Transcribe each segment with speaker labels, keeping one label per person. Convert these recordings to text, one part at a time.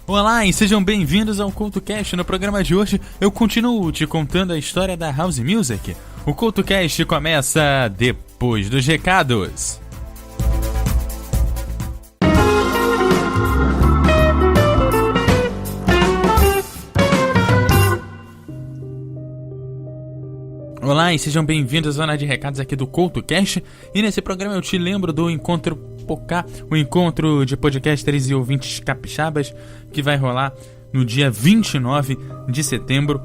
Speaker 1: Olá e sejam bem-vindos ao CultoCast. No programa de hoje eu continuo te contando a história da House Music. O CultoCast começa depois dos recados. Olá e sejam bem-vindos à zona de recados aqui do CultoCast. E nesse programa eu te lembro do Encontro Pocá, o encontro de podcasters e ouvintes capixabas, que vai rolar no dia 29 de setembro,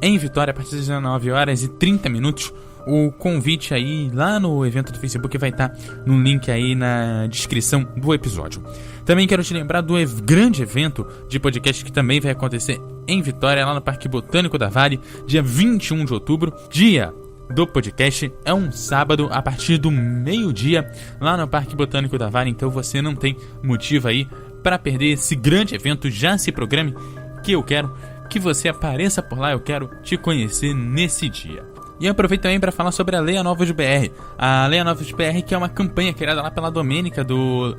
Speaker 1: em Vitória, a partir das 19 horas e 30 minutos. O convite aí lá no evento do Facebook vai estar no link aí na descrição do episódio. Também quero te lembrar do grande evento de podcast que também vai acontecer em Vitória, lá no Parque Botânico da Vale, dia 21 de outubro, dia do podcast. É um sábado a partir do meio-dia lá no Parque Botânico da Vale, então você não tem motivo aí para perder esse grande evento. Já se programe, que eu quero que você apareça por lá, eu quero te conhecer nesse dia. E eu aproveito também para falar sobre a Leia Novos BR. A Leia Novos BR, que é uma campanha criada lá pela Domênica do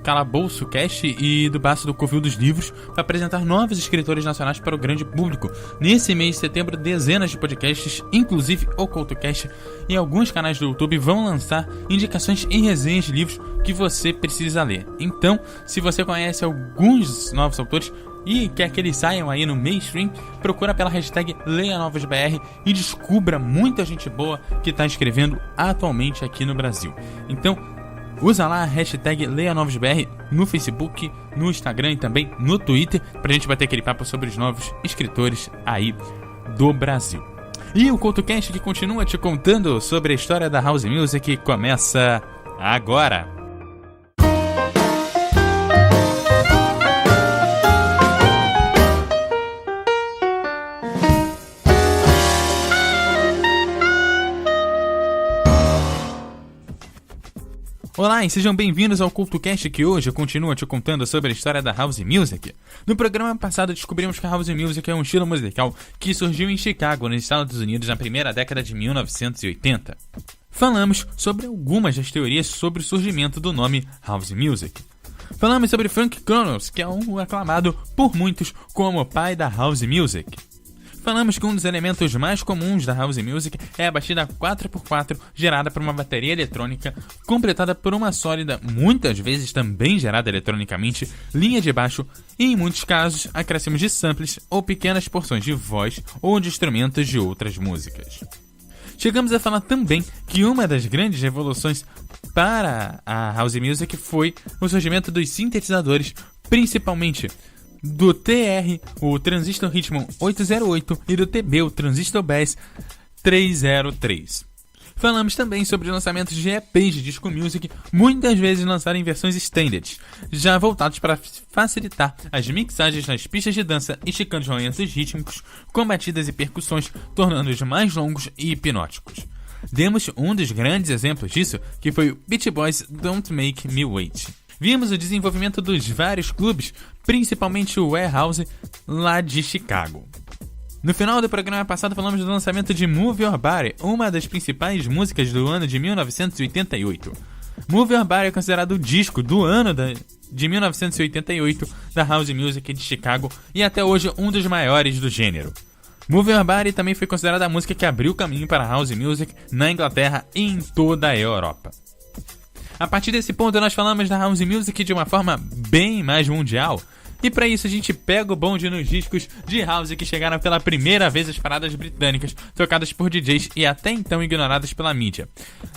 Speaker 1: Calabouço Cast e do Baço do Covil dos Livros, para apresentar novos escritores nacionais para o grande público. Nesse mês de setembro, dezenas de podcasts, inclusive o CultoCast, e alguns canais do YouTube vão lançar indicações e resenhas de livros que você precisa ler. Então, se você conhece alguns novos autores e quer que eles saiam aí no mainstream, procura pela hashtag LeiaNovosBR e descubra muita gente boa que está escrevendo atualmente aqui no Brasil. Então, usa lá a hashtag LeiaNovosBR no Facebook, no Instagram e também no Twitter, pra gente bater aquele papo sobre os novos escritores aí do Brasil. E o CultoCast, que continua te contando sobre a história da House Music, começa agora! Olá e sejam bem-vindos ao CultoCast, que hoje continua te contando sobre a história da House Music. No programa passado descobrimos que a House Music é um estilo musical que surgiu em Chicago, nos Estados Unidos, na primeira década de 1980. Falamos sobre algumas das teorias sobre o surgimento do nome House Music. Falamos sobre Frank Connors, que é um aclamado por muitos como o pai da House Music. Falamos que um dos elementos mais comuns da House Music é a batida 4x4 gerada por uma bateria eletrônica, completada por uma sólida, muitas vezes também gerada eletronicamente, linha de baixo e, em muitos casos, acréscimos de samples ou pequenas porções de voz ou de instrumentos de outras músicas. Chegamos a falar também que uma das grandes revoluções para a House Music foi o surgimento dos sintetizadores, principalmente do TR, o Transistor Ritmon 808, e do TB, o Transistor Bass 303. Falamos também sobre lançamentos de EPs de Disco Music, muitas vezes lançados em versões extended, já voltados para facilitar as mixagens nas pistas de dança, esticando os momentos rítmicos com batidas e percussões, tornando-os mais longos e hipnóticos. Demos um dos grandes exemplos disso, que foi o Beach Boys' Don't Make Me Wait. Vimos o desenvolvimento dos vários clubes, principalmente o Warehouse, lá de Chicago. No final do programa passado falamos do lançamento de Move Your Body, uma das principais músicas do ano de 1988. Move Your Body é considerado o disco do ano de 1988 da House Music de Chicago e até hoje um dos maiores do gênero. Move Your Body também foi considerada a música que abriu o caminho para a House Music na Inglaterra e em toda a Europa. A partir desse ponto nós falamos da House Music de uma forma bem mais mundial. E para isso a gente pega o bonde nos discos de House que chegaram pela primeira vez às paradas britânicas, tocadas por DJs e até então ignoradas pela mídia.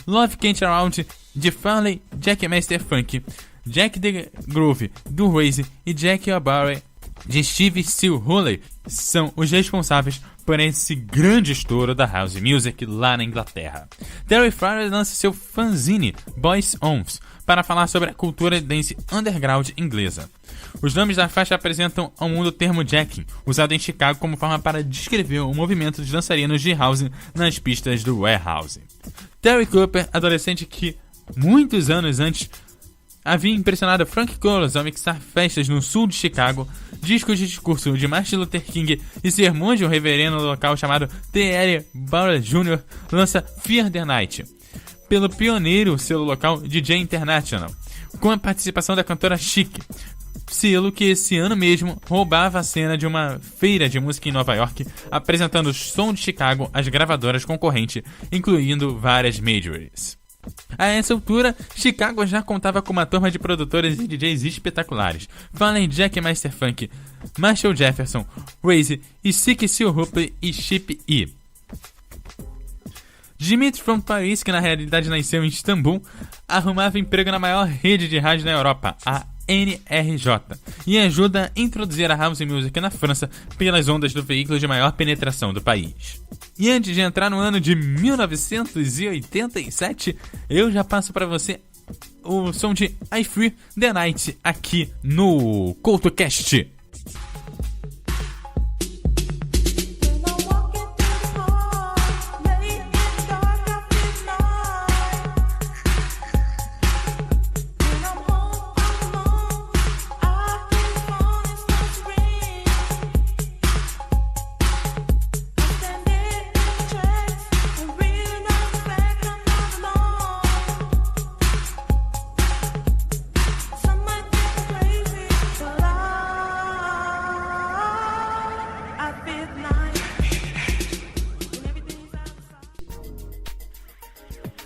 Speaker 1: Love Can't Around, de Farley, Jack Master Funk, Jack the Groove, do Raze e Jack O'Barry, de Steve Still Hurley, são os responsáveis por esse grande estouro da House Music lá na Inglaterra. Terry Farley lança seu fanzine Boys Ons para falar sobre a cultura dance underground inglesa. Os nomes da faixa apresentam ao mundo o termo jacking, usado em Chicago como forma para descrever o movimento dos dançarinos de house nas pistas do Warehouse. Terry Cooper, adolescente que, muitos anos antes, havia impressionado Frank Connors ao mixar festas no sul de Chicago, discos de discurso de Martin Luther King e sermões de um reverendo local chamado T.L. Bauer Jr., lança Fear the Night, pelo pioneiro selo local DJ International, com a participação da cantora Chic. selo que esse ano mesmo roubava a cena de uma feira de música em Nova York, apresentando o som de Chicago às gravadoras concorrentes, incluindo várias majors. A essa altura, Chicago já contava com uma turma de produtores e DJs espetaculares. Fallen Jack Masterfunk, Marshall Jefferson, Raze e Sick Seal Hope e Chip E. Dimitri from Paris, que na realidade nasceu em Istambul, arrumava emprego na maior rede de rádio da Europa, a NRJ, e ajuda a introduzir a house music na França pelas ondas do veículo de maior penetração do país. E antes de entrar no ano de 1987, eu já passo para você o som de I Free the Night aqui no CoutoCast.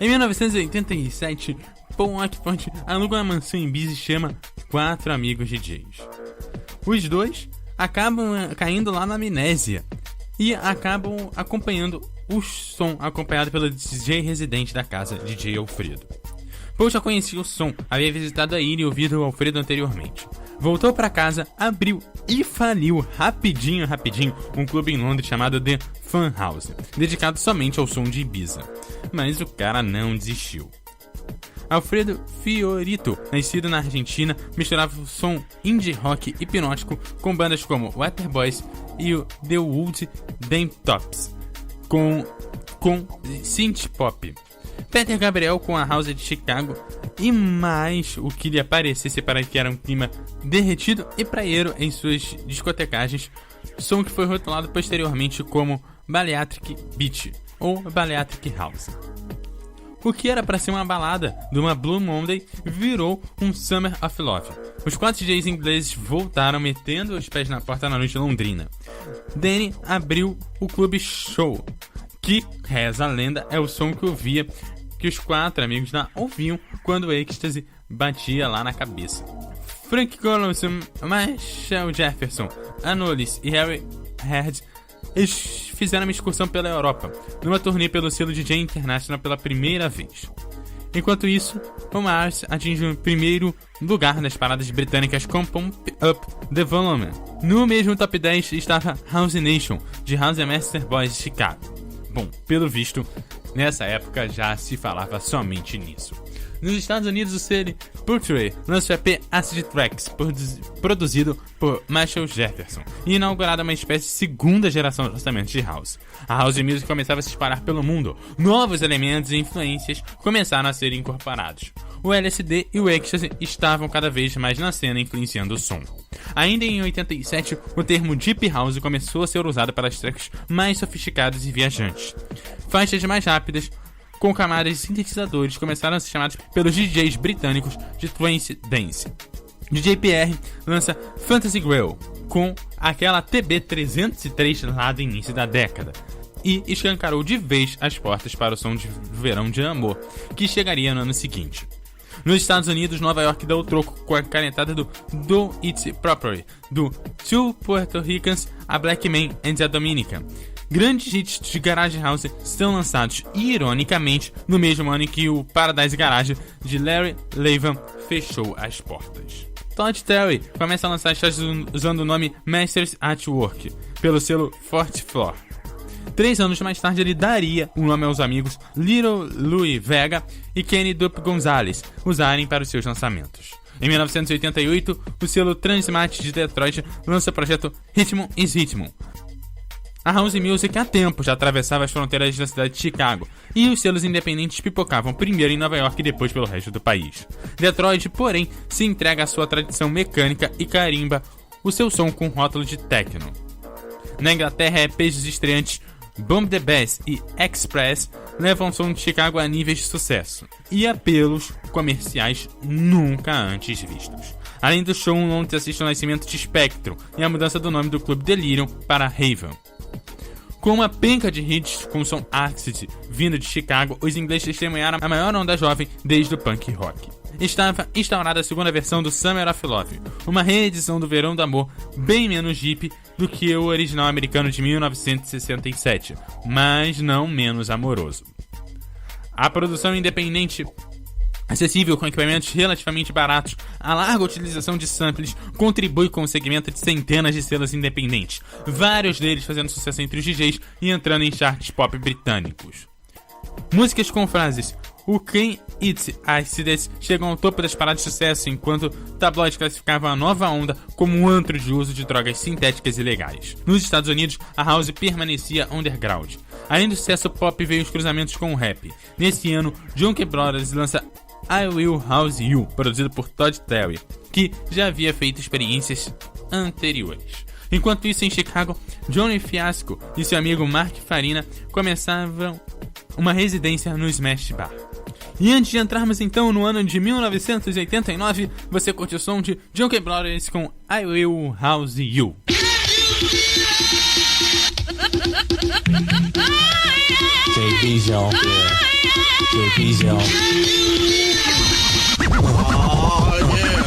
Speaker 1: Em 1987, Paul Oakford aluga uma mansão em Ibiza e chama 4 amigos DJs. Os dois acabam caindo lá na amnésia e acabam acompanhando o som acompanhado pelo DJ residente da casa, DJ Alfredo. Paul já conhecia o som, havia visitado a ilha e ouvido o Alfredo anteriormente. Voltou para casa, abriu e faliu rapidinho um clube em Londres chamado The Fun House, dedicado somente ao som de Ibiza. Mas o cara não desistiu. Alfredo Fiorito, nascido na Argentina, misturava o som indie rock hipnótico com bandas como Waterboys e o The Wood Damn Tops, com synth pop. Peter Gabriel com a House de Chicago e mais o que lhe aparecesse para que era um clima derretido e praieiro em suas discotecagens, som que foi rotulado posteriormente como Baleatric Beach ou Baleatric House. O que era para ser uma balada de uma Blue Monday virou um Summer of Love. Os 4 DJs ingleses voltaram metendo os pés na porta na noite londrina. Danny abriu o Clube Show, que, reza a lenda, é o som que ouvia que os 4 amigos lá ouviam quando o Ecstasy batia lá na cabeça. Frank Collinson, Marshall Jefferson, Anolis e Harry Herd, eles fizeram uma excursão pela Europa, numa turnê pelo selo DJ International pela primeira vez. Enquanto isso, o Mars atinge o primeiro lugar nas paradas britânicas com Pump Up the Volume. No mesmo top 10 estava House Nation, de House Master Boys de Chicago. Bom, pelo visto, nessa época já se falava somente nisso. Nos Estados Unidos, o selo Portrait lançou o EP Acid Tracks, produzido por Marshall Jefferson, e inaugurada uma espécie de segunda geração de lançamentos de House. A House Music começava a se espalhar pelo mundo, novos elementos e influências começaram a ser incorporados. O LSD e o Ecstasy estavam cada vez mais na cena, influenciando o som. Ainda em 87, o termo Deep House começou a ser usado para as tracks mais sofisticadas e viajantes. Faixas mais rápidas, com camadas de sintetizadores, começaram a ser chamados pelos DJs britânicos de trance dance. DJ Pierre lança Fantasy Grail, com aquela TB303 lá do início da década, e escancarou de vez as portas para o som de Verão de Amor, que chegaria no ano seguinte. Nos Estados Unidos, Nova York deu o troco com a canetada do Do It Properly, do Two Puerto Ricans, a Black Man and a Dominican. Grandes hits de Garage House são lançados, ironicamente, no mesmo ano em que o Paradise Garage de Larry Levan fechou as portas. Todd Terry começa a lançar shows usando o nome Masters at Work, pelo selo Forte Floor. 3 anos mais tarde, ele daria o nome aos amigos Little Louie Vega e Kenny Dupe Gonzalez usarem para os seus lançamentos. Em 1988, o selo Transmat de Detroit lança o projeto Rhythm is Rhythm. A House Music há tempo já atravessava as fronteiras da cidade de Chicago, e os selos independentes pipocavam primeiro em Nova York e depois pelo resto do país. Detroit, porém, se entrega à sua tradição mecânica e carimba o seu som com rótulo de techno. Na Inglaterra, EPs estreantes Bomb the Bass e Express levam o som de Chicago a níveis de sucesso e apelos comerciais nunca antes vistos. Além do show, Londres assiste ao nascimento de Spectrum e a mudança do nome do clube Delirium para Raven. Com uma penca de hits com som acid vindo de Chicago, os ingleses testemunharam a maior onda jovem desde o punk rock. Estava instaurada a segunda versão do Summer of Love, uma reedição do Verão do Amor bem menos hippie do que o original americano de 1967, mas não menos amoroso. A produção independente, acessível com equipamentos relativamente baratos, a larga utilização de samples contribui com o segmento de centenas de selos independentes, vários deles fazendo sucesso entre os DJs e entrando em charts pop britânicos. Músicas com frases "Who Can It Accidents" chegam ao topo das paradas de sucesso, enquanto tabloides classificavam a nova onda como um antro de uso de drogas sintéticas ilegais. Nos Estados Unidos, a house permanecia underground. Além do sucesso pop, veio os cruzamentos com o rap. Nesse ano, Jonkey Brothers lança I Will House You, produzido por Todd Terry, que já havia feito experiências anteriores. Enquanto isso, em Chicago, Johnny Fiasco e seu amigo Mark Farina começavam uma residência no Smash Bar. E antes de entrarmos então no ano de 1989, você curte o som de Jonkey Brothers com I Will House You.
Speaker 2: JB's on, yeah. JB's on.
Speaker 3: Oh, yeah.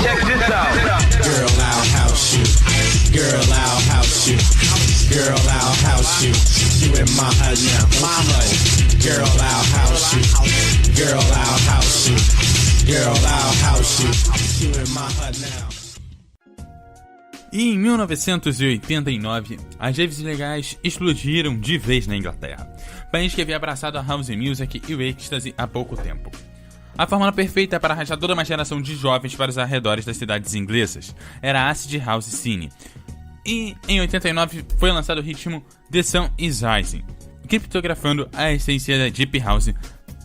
Speaker 3: Check this out.
Speaker 2: Girl, I'll house you. Girl, I'll house you. Girl, I'll house you. You in my hood now, my hood. Girl, I'll house you. Girl, I'll house you. Girl, I'll house you. You in my hood now.
Speaker 1: E em 1989, as raves legais explodiram de vez na Inglaterra, país que havia abraçado a house music e o ecstasy há pouco tempo. A fórmula perfeita para arranjar toda uma geração de jovens para os arredores das cidades inglesas era a acid house scene. E em 89 foi lançado o ritmo The Sun is Rising, criptografando a essência da Deep House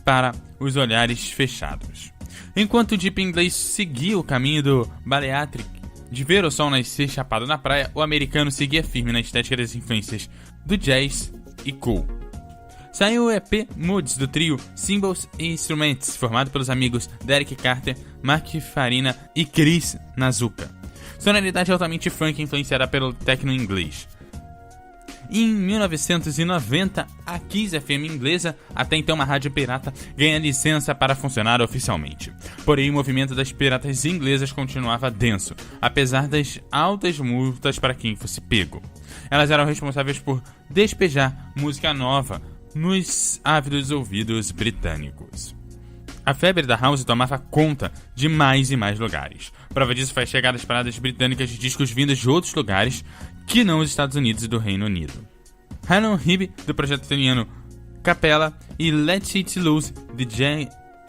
Speaker 1: para os olhares fechados. Enquanto o Deep inglês seguia o caminho do Baleatric, de ver o sol nascer chapado na praia, o americano seguia firme na estética das influências do jazz e cool. Saiu o EP Moods do trio Symbols e Instruments, formado pelos amigos Derek Carter, Mark Farina e Chris Nazuka. Sonoridade altamente funk influenciada pelo techno inglês. Em 1990, a Kiss FM inglesa, até então uma rádio pirata, ganha licença para funcionar oficialmente. Porém, o movimento das piratas inglesas continuava denso, apesar das altas multas para quem fosse pego. Elas eram responsáveis por despejar música nova nos ávidos ouvidos britânicos. A febre da house tomava conta de mais e mais lugares. Prova disso foi a chegada das paradas britânicas de discos vindos de outros lugares que não os Estados Unidos e do Reino Unido. Hanon Hib, do projeto italiano Capella, e Let It Loose,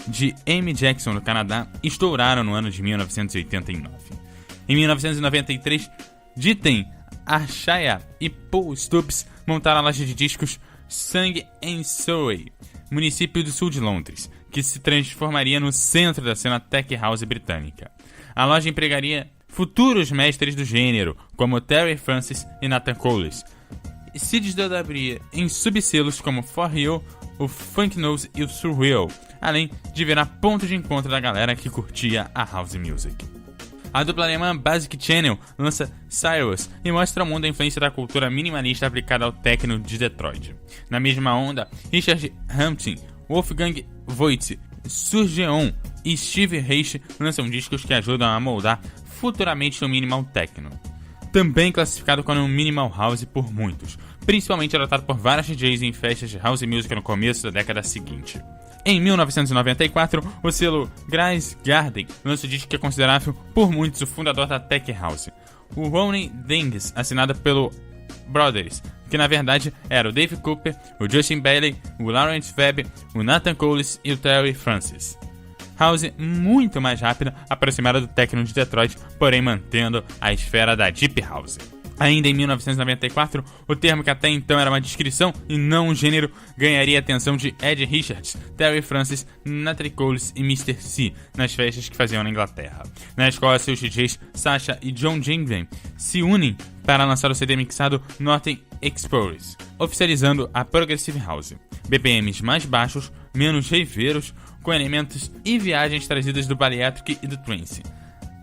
Speaker 1: de Amy Jackson, do Canadá, estouraram no ano de 1989. Em 1993, Jiten Arshaya e Paul Stubbs montaram a loja de discos Sang & Surrey, município do sul de Londres, que se transformaria no centro da cena tech house britânica. A loja empregaria futuros mestres do gênero, como Terry Francis e Nathan Coles, e se desdobraria em subselos como For Real, o Funk Nose e o Surreal, além de virar ponto de encontro da galera que curtia a house music. A dupla alemã Basic Channel lança Cyrus e mostra ao mundo a influência da cultura minimalista aplicada ao techno de Detroit. Na mesma onda, Richard Hampton, Wolfgang Voigt, Surgeon e Steve Reich lançam discos que ajudam a moldar futuramente o minimal techno, também classificado como minimal house por muitos, principalmente adotado por vários DJs em festas de house music no começo da década seguinte. Em 1994, o selo Grace Garden lança o disco que é considerado por muitos o fundador da tech house, o Ronnie Dings, assinado pelo Brothers, que na verdade era o Dave Cooper, o Justin Bailey, o Lawrence Webb, o Nathan Coles e o Terry Francis. House muito mais rápida, aproximada do techno de Detroit, porém mantendo a esfera da Deep House. Ainda em 1994, o termo que até então era uma descrição e não um gênero ganharia a atenção de Ed Richards, Terry Francis, Nathan Coles e Mr. C nas festas que faziam na Inglaterra. Na escola, seus DJs Sasha e John Jinglen se unem para lançar o CD mixado Northern Explorers, oficializando a Progressive House. BPMs mais baixos, menos reveiros, com elementos e viagens trazidas do bariatric e do trance,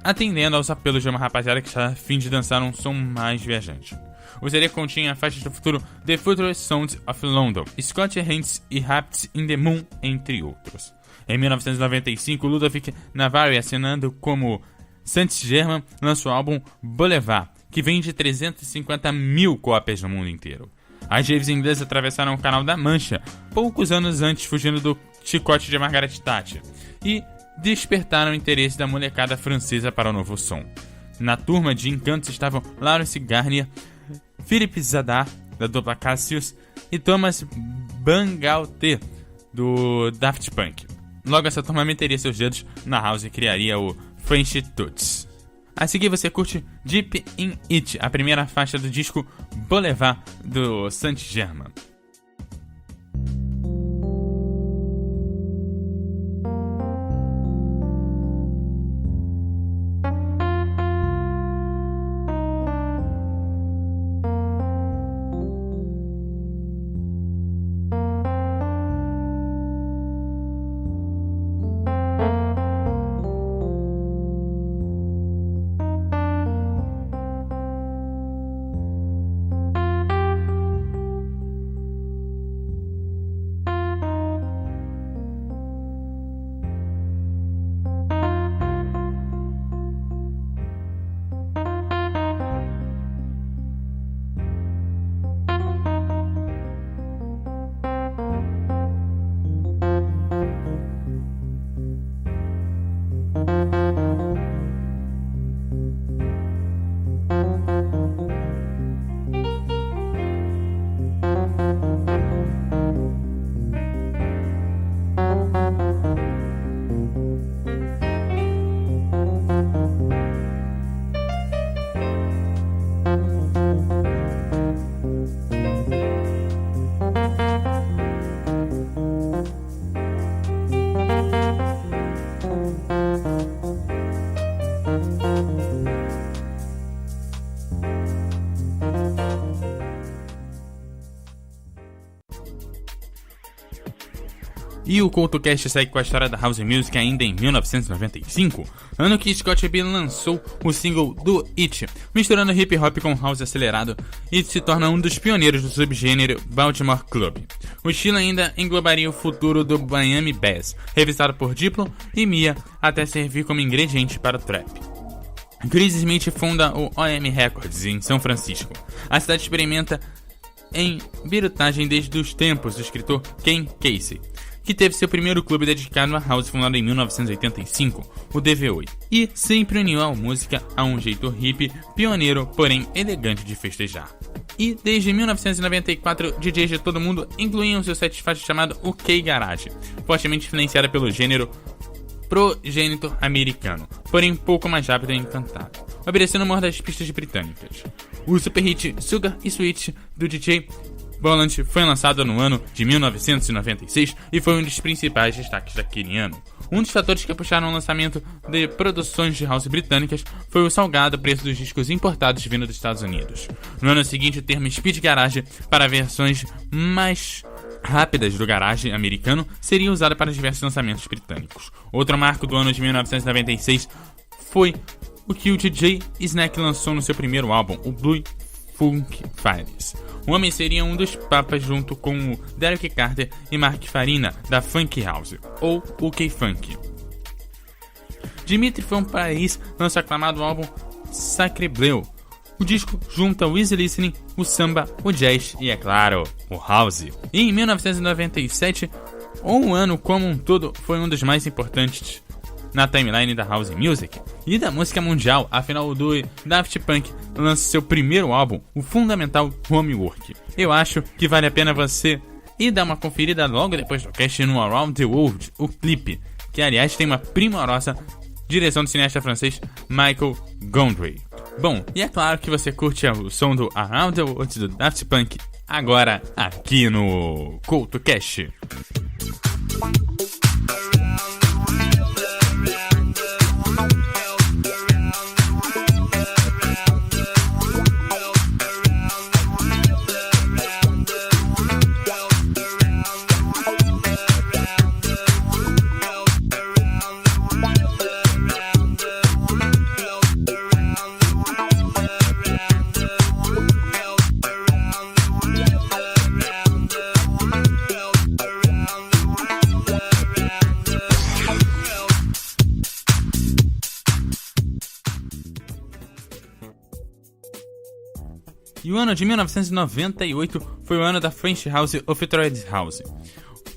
Speaker 1: atendendo aos apelos de uma rapaziada que está a fim de dançar um som mais viajante. O CD continha faixas do futuro The Future Sounds of London, Scott Hands e Raps in the Moon, entre outros. Em 1995, Ludovic Navarre, assinando como Saint-Germain, lançou o álbum Boulevard, que vende 350 mil cópias no mundo inteiro. As raves inglesas atravessaram o Canal da Mancha poucos anos antes, fugindo do chicote de Margaret Thatcher, e despertaram o interesse da molecada francesa para o novo som. Na turma de encantos estavam Lawrence Garnier, Philippe Zadar, da dupla Cassius, e Thomas Bangalter, do Daft Punk. Logo, essa turma meteria seus dedos na house e criaria o French Touch. A seguir você curte Deep in It, a primeira faixa do disco Boulevard, do Saint-Germain. E o CultoCast segue com a história da House Music ainda em 1995, ano que Scott B lançou o single Do It, misturando hip hop com house acelerado, e se torna um dos pioneiros do subgênero Baltimore Club. O estilo ainda englobaria o futuro do Miami Bass, revisado por Diplo e Mia, até servir como ingrediente para o trap. Chris Smith funda o OM Records em São Francisco. A cidade experimenta em birutagem desde os tempos do escritor Ken Casey, que teve seu primeiro clube dedicado à house fundado em 1985, o DV8, e sempre uniu a música a um jeito hippie, pioneiro, porém elegante de festejar. E desde 1994, DJs de todo mundo incluíam seu set de faixa chamado UK Garage, fortemente influenciada pelo gênero progenitor americano, porém pouco mais rápido e encantado, obedecendo uma das pistas britânicas. O super hit Sugar e Sweet do DJ Boland foi lançado no ano de 1996 e foi um dos principais destaques daquele ano. Um dos fatores que puxaram o lançamento de produções de house britânicas foi o salgado preço dos discos importados vindo dos Estados Unidos. No ano seguinte, o termo Speed Garage para versões mais rápidas do garage americano seria usado para diversos lançamentos britânicos. Outro marco do ano de 1996 foi o que o DJ Snack lançou no seu primeiro álbum, o Blue Funk Fires. O homem seria um dos papas junto com o Derek Carter e Mark Farina da Funk House, ou UK Funk. Dimitri Van Parijs lança o aclamado álbum Sacre Bleu. O disco junta o easy listening, o samba, o jazz e, é claro, o house. E em 1997, o ano como um todo foi um dos mais importantes na timeline da house music e da música mundial, afinal o duo Daft Punk lança seu primeiro álbum, o fundamental Homework. Eu acho que vale a pena você ir dar uma conferida logo depois do cast no Around the World, o clipe, que aliás tem uma primorosa direção do cineasta francês Michael Gondry. Bom, e é claro que você curte o som do Around the World do Daft Punk agora aqui no CultoCast. E o ano de 1998 foi o ano da French House of Thread House,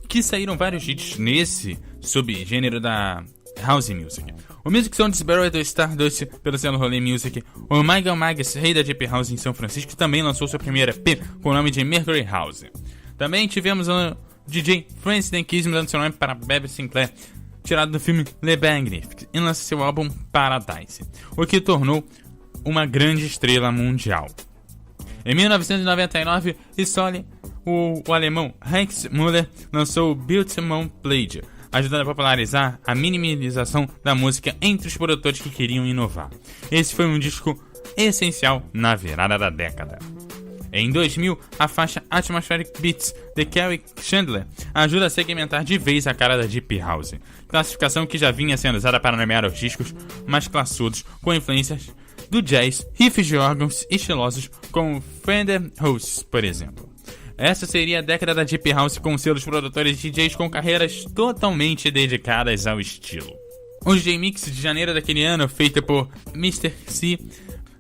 Speaker 1: que saíram vários hits nesse subgênero da House Music. O Music Sound Sparrow do Stardust pelo selo Rolê Music. O Michael Magus, rei da Deep House em São Francisco, também lançou sua primeira EP com o nome de Mercury House. Também tivemos o DJ Francis Denkism dando seu nome para Bebe Sinclair, tirado do filme Le Magnifique, e lança seu álbum Paradise, o que tornou uma grande estrela mundial. Em 1999, o alemão Heinz Müller lançou o Biltmon Played, ajudando a popularizar a minimalização da música entre os produtores que queriam inovar. Esse foi um disco essencial na virada da década. Em 2000, a faixa Atmospheric Beats de Kerry Chandler ajuda a segmentar de vez a cara da Deep House, classificação que já vinha sendo usada para nomear os discos mais classudos com influências do jazz, riffs de órgãos estilosos como Fender Rhodes, por exemplo. Essa seria a década da Deep House com seus produtores e DJs com carreiras totalmente dedicadas ao estilo. O DJ Mix de janeiro daquele ano, feito por Mr. C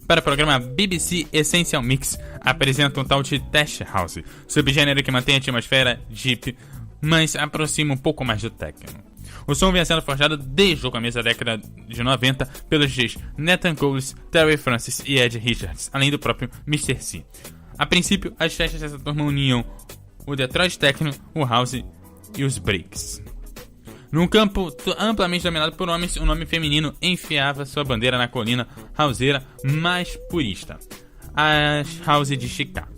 Speaker 1: para o programa BBC Essential Mix, apresenta um tal de Test House, subgênero que mantém a atmosfera Deep, mas aproxima um pouco mais do techno. O som vinha sendo forjado desde o começo da década de 90 pelos DJs Nathan Coles, Terry Francis e Ed Richards, além do próprio Mr. C. A princípio, as festas dessa turma uniam o Detroit Techno, o House e os Breaks. Num campo amplamente dominado por homens, o nome feminino enfiava sua bandeira na colina houseira mais purista, a House de Chicago.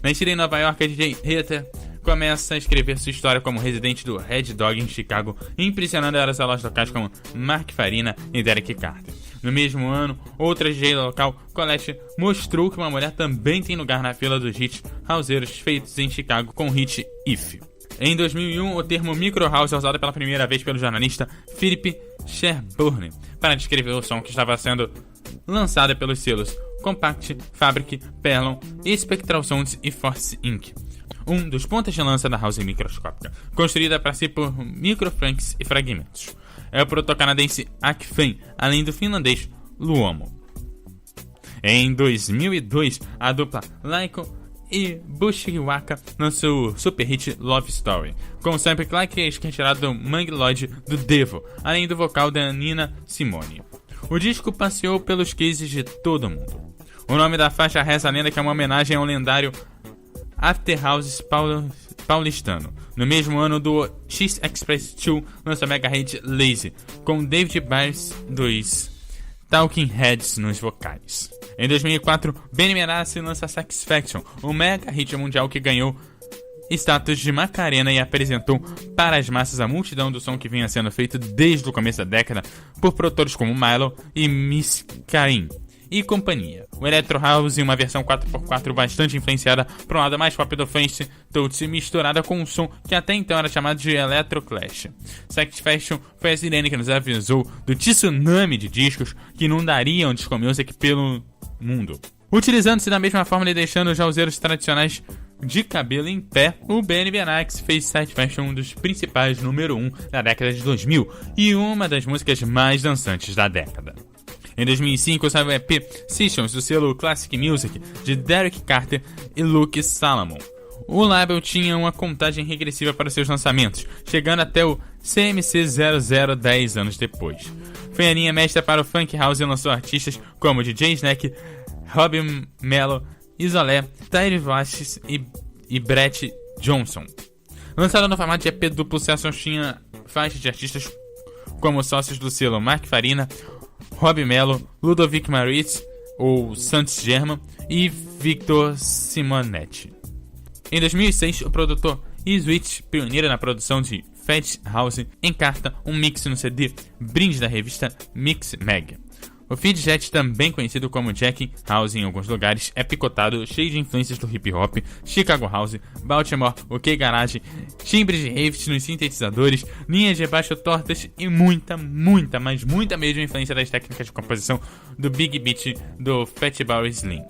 Speaker 1: Nascida em Nova York, a DJ Heather começa a escrever sua história como residente do Red Dog em Chicago, impressionando as salas locais como Mark Farina e Derek Carter. No mesmo ano, outra DJ local, Colette, mostrou que uma mulher também tem lugar na fila dos hits houseiros feitos em Chicago com o hit If. Em 2001, o termo Micro House é usado pela primeira vez pelo jornalista Philip Sherburne para descrever o som que estava sendo lançado pelos selos Compact, Fabric, Perlon, Spectral Sounds e Force Inc., um dos pontas de lança da house microscópica, construída para si por microfranks e fragmentos. É o proto-canadense Akfen, além do finlandês Luomo. Em 2002, a dupla Laiko e Bushiwaka lançou o super hit Love Story, com o sample que é retirado do Mangue Lloyd do Devo, além do vocal da Nina Simone. O disco passeou pelos cases de todo mundo. O nome da faixa reza a lenda que é uma homenagem ao lendário After House paulistano. No mesmo ano, do X-Express 2 lança a mega hit Lazy, com David Byers dos Talking Heads nos vocais. Em 2004, Benny Benassi lança Satisfaction, um mega hit mundial que ganhou status de Macarena e apresentou para as massas a multidão do som que vinha sendo feito desde o começo da década por produtores como Milo e Miss Karim e companhia. O Electro House em uma versão 4x4 bastante influenciada por um lado mais pop do French Touch, misturada com um som que até então era chamado de Electro Clash. Satisfaction foi a sirene que nos avisou do tsunami de discos que inundariam disco music pelo mundo. Utilizando-se da mesma forma e deixando os houseiros tradicionais de cabelo em pé, o Benny Benassi fez Satisfaction um dos principais número 1 da década de 2000 e uma das músicas mais dançantes da década. Em 2005, saiu o EP Sessions do selo Classic Music de Derek Carter e Luke Salomon. O label tinha uma contagem regressiva para seus lançamentos, chegando até o CMC 00 10 anos depois. Foi a linha mestra para o Funk House e lançou artistas como DJ Snack, Robbie Mello, Isolé, Tyree Vasquez e Brett Johnson. Lançado no formato de EP duplo, Sessions tinha faixas de artistas como sócios do selo Mark Farina, Robbie Mello, Ludovic Maritz, ou Santos German, e Victor Simonetti. Em 2006, o produtor E-Switch, pioneiro na produção de Fat House, encarta um mix no CD brinde da revista Mix Mag. O Feedjet, também conhecido como Jack House em alguns lugares, é picotado, cheio de influências do hip hop, Chicago House, Baltimore, OK Garage, timbres de rave nos sintetizadores, linhas de baixo tortas e muita mesmo influência das técnicas de composição do Big Beat do Fatboy Slim.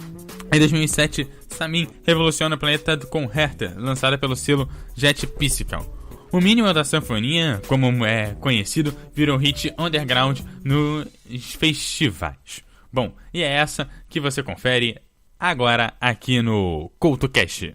Speaker 1: Em 2007, Samin revoluciona o planeta com Hertha, lançada pelo selo Jet Physical. O mínimo da sanfonia, como é conhecido, virou hit underground nos festivais. Bom, e é essa que você confere agora aqui no CoutoCast.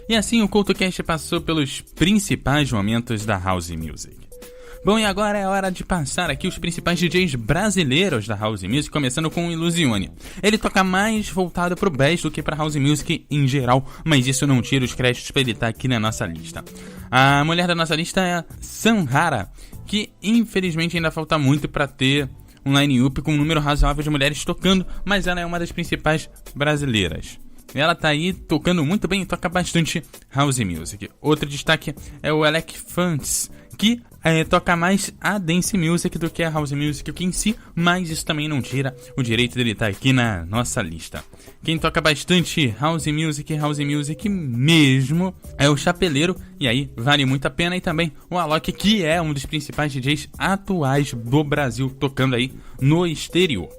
Speaker 1: E assim o CoutoCast passou pelos principais momentos da House Music. Bom, e agora é hora de passar aqui os principais DJs brasileiros da House Music, começando com o Illusione. Ele toca mais voltado pro bass do que pra House Music em geral, mas isso não tira os créditos pra ele estar aqui na nossa lista. A mulher da nossa lista é a Sanhara, que infelizmente ainda falta muito pra ter um line-up com um número razoável de mulheres tocando, mas ela é uma das principais brasileiras. Ela tá aí tocando muito bem e toca bastante House Music. Outro destaque é o Alec Funks, que toca mais a Dance Music do que a House Music em si, mas isso também não tira o direito dele estar aqui na nossa lista. Quem toca bastante House Music mesmo, é o Chapeleiro, e aí vale muito a pena, e também o Alok, que é um dos principais DJs atuais do Brasil, tocando aí no exterior.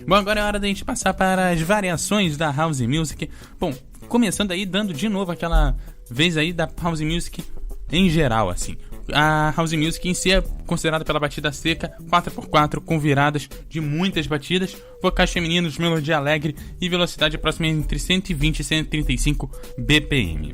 Speaker 1: Bom, agora é hora da gente passar para as variações da House Music. Bom, começando aí, dando de novo aquela vez aí da House Music em geral, assim. A House Music em si é considerada pela batida seca, 4x4, com viradas de muitas batidas, vocais femininos, melodia alegre e velocidade próxima entre 120 e 135 BPM.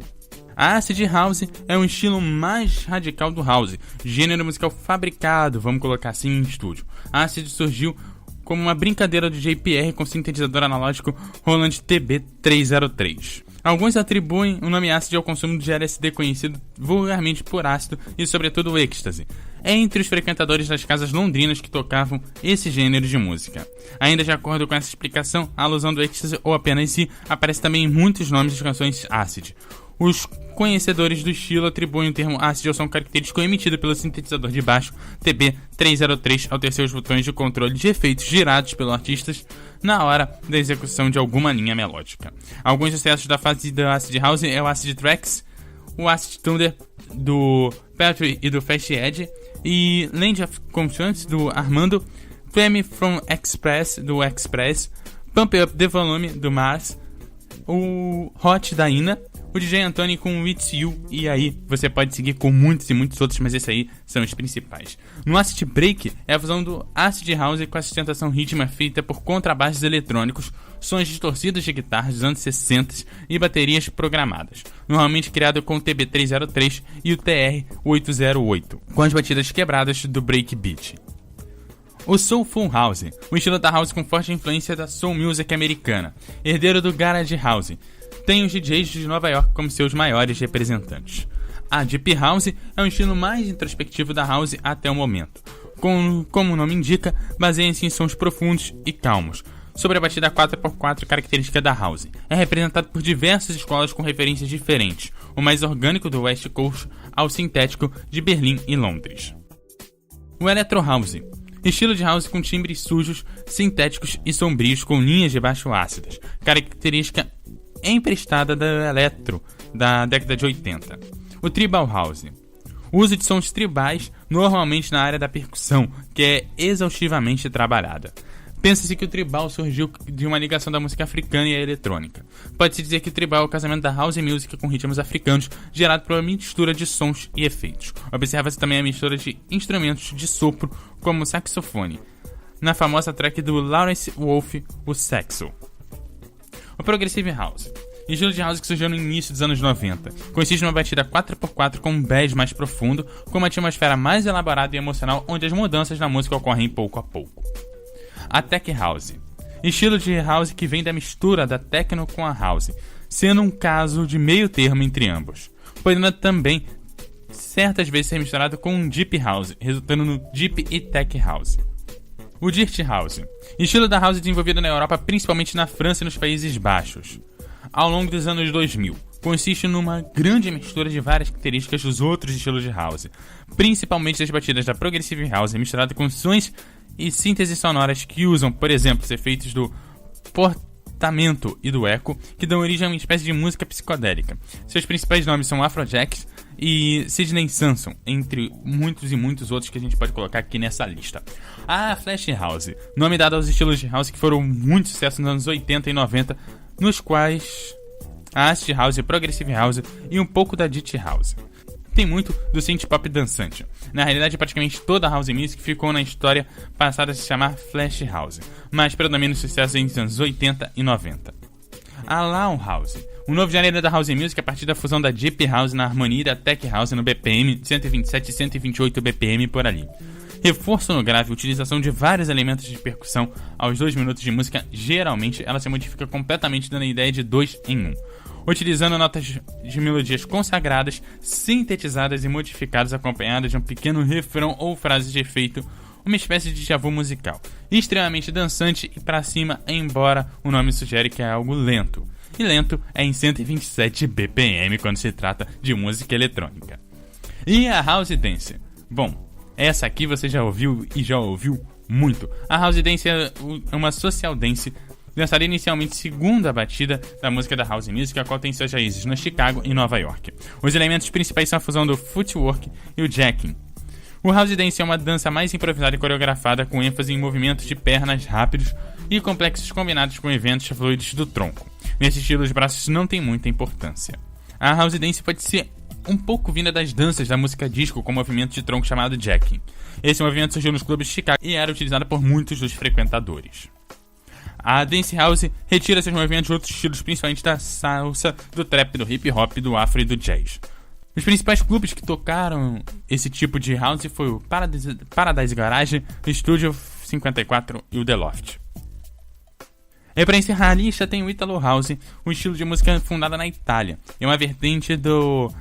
Speaker 1: A Acid House é um estilo mais radical do House, gênero musical fabricado, vamos colocar assim, em estúdio. A Acid surgiu como uma brincadeira do JPR com sintetizador analógico Roland TB303. Alguns atribuem o nome ácido ao consumo de LSD, conhecido vulgarmente por ácido e sobretudo o êxtase, entre os frequentadores das casas londrinas que tocavam esse gênero de música. Ainda de acordo com essa explicação, a alusão do êxtase ou a pena em si aparece também em muitos nomes das canções acid. Os conhecedores do estilo atribuem o termo acid ao som característico emitido pelo sintetizador de baixo TB303 ao ter seus botões de controle de efeitos girados pelos artistas na hora da execução de alguma linha melódica. Alguns sucessos da fase da Acid House é o Acid Tracks, o Acid Thunder do Petri e do Fast Edge, e Land of Constance do Armando, Fame from Express do Express, Pump Up the Volume do Mars, o Hot da Ina, o DJ Anthony com It's You, e aí você pode seguir com muitos e muitos outros, mas esses aí são os principais. No Acid Break é a fusão do Acid House com a sustentação rítmica feita por contrabaixos eletrônicos, sons distorcidos de guitarras dos anos 60 e baterias programadas, normalmente criado com o TB303 e o TR-808, com as batidas quebradas do breakbeat. O Soulful House, um estilo da house com forte influência da soul music americana, herdeiro do Garage House, tem os DJs de Nova York como seus maiores representantes. A Deep House é um estilo mais introspectivo da house até o momento. Como o nome indica, baseia-se em sons profundos e calmos, sobre a batida 4x4 característica da house. É representado por diversas escolas com referências diferentes, o mais orgânico do West Coast ao sintético de Berlim e Londres. O Electro House, estilo de house com timbres sujos, sintéticos e sombrios com linhas de baixo ácidas, característica emprestada da electro da década de 80. O Tribal House, uso de sons tribais normalmente na área da percussão, que é exaustivamente trabalhada. Pensa-se que o tribal surgiu de uma ligação da música africana e a eletrônica. Pode-se dizer que o tribal é o casamento da house music com ritmos africanos, gerado por uma mistura de sons e efeitos. Observa-se também a mistura de instrumentos de sopro, como o saxofone, na famosa track do Lawrence Wolfe, o Saxo. O Progressive House, estilo de house que surgiu no início dos anos 90. Consiste numa batida 4x4 com um bass mais profundo, com uma atmosfera mais elaborada e emocional, onde as mudanças na música ocorrem pouco a pouco. A Tech House, estilo de house que vem da mistura da techno com a house, sendo um caso de meio termo entre ambos, podendo também certas vezes ser misturado com um Deep House, resultando no Deep e Tech House. O Dirt House, estilo da house desenvolvido na Europa, principalmente na França e nos Países Baixos, ao longo dos anos 2000. consiste numa grande mistura de várias características dos outros estilos de house, principalmente das batidas da Progressive House, misturada com sons e sínteses sonoras que usam, por exemplo, os efeitos do portamento e do eco, que dão origem a uma espécie de música psicodélica. Seus principais nomes são Afrojack e Sidney Samson, entre muitos e muitos outros que a gente pode colocar aqui nessa lista. A Flash House, nome dado aos estilos de house que foram muito sucesso nos anos 80 e 90, nos quais a Acid House, Progressive House e um pouco da Deep House. Tem muito do synth pop dançante. Na realidade, praticamente toda a house music ficou na história passada a se chamar Flash House, mas predomina o sucesso entre os anos 80 e 90. A Lounge House, um novo gênero da house music a partir da fusão da Deep House na harmonia da Tech House no BPM 127 e 128 BPM por ali. Reforço no grave, utilização de vários elementos de percussão aos 2 minutos de música, geralmente ela se modifica completamente dando a ideia de 2 em 1. Utilizando notas de melodias consagradas, sintetizadas e modificadas acompanhadas de um pequeno refrão ou frase de efeito, uma espécie de déjà vu musical, extremamente dançante e pra cima, embora o nome sugere que é algo lento. E lento é em 127 BPM quando se trata de música eletrônica. E a House Dance? Bom, essa aqui você já ouviu e já ouviu muito. A House Dance é uma social dance dançada inicialmente segundo a batida da música da House Music, a qual tem suas raízes no Chicago e Nova York. Os elementos principais são a fusão do footwork e o jacking. O House Dance é uma dança mais improvisada e coreografada com ênfase em movimentos de pernas rápidos e complexos combinados com eventos fluidos do tronco. Nesse estilo, os braços não têm muita importância. A House Dance pode ser um pouco vinda das danças da música disco com movimento de tronco chamado jacking. Esse movimento surgiu nos clubes de Chicago e era utilizado por muitos dos frequentadores. A Dance House retira seus movimentos de outros estilos, principalmente da salsa, do trap, do hip hop, do afro e do jazz. Os principais clubes que tocaram esse tipo de house foi o Paradise Garage, o Studio 54 e o The Loft. E para encerrar a lista tem o Italo House, um estilo de música fundado na Itália, e uma vertente do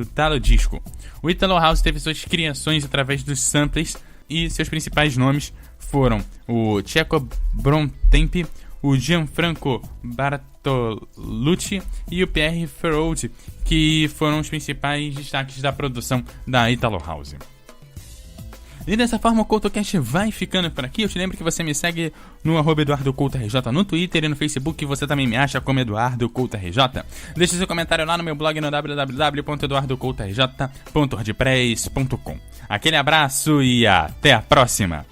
Speaker 1: Italo Disco. O Italo House teve suas criações através dos samples e seus principais nomes foram o Cecco Bontempi, o Gianfranco Bartolucci e o Pierre Ferraud, que foram os principais destaques da produção da Italo House. E dessa forma o CoutoCast vai ficando por aqui. Eu te lembro que você me segue no @EduardoCoutoRJ no Twitter e no Facebook, e você também me acha como EduardoCoutoRJ. Deixe seu comentário lá no meu blog no www.eduardocoutorj.wordpress.com. Aquele abraço e até a próxima!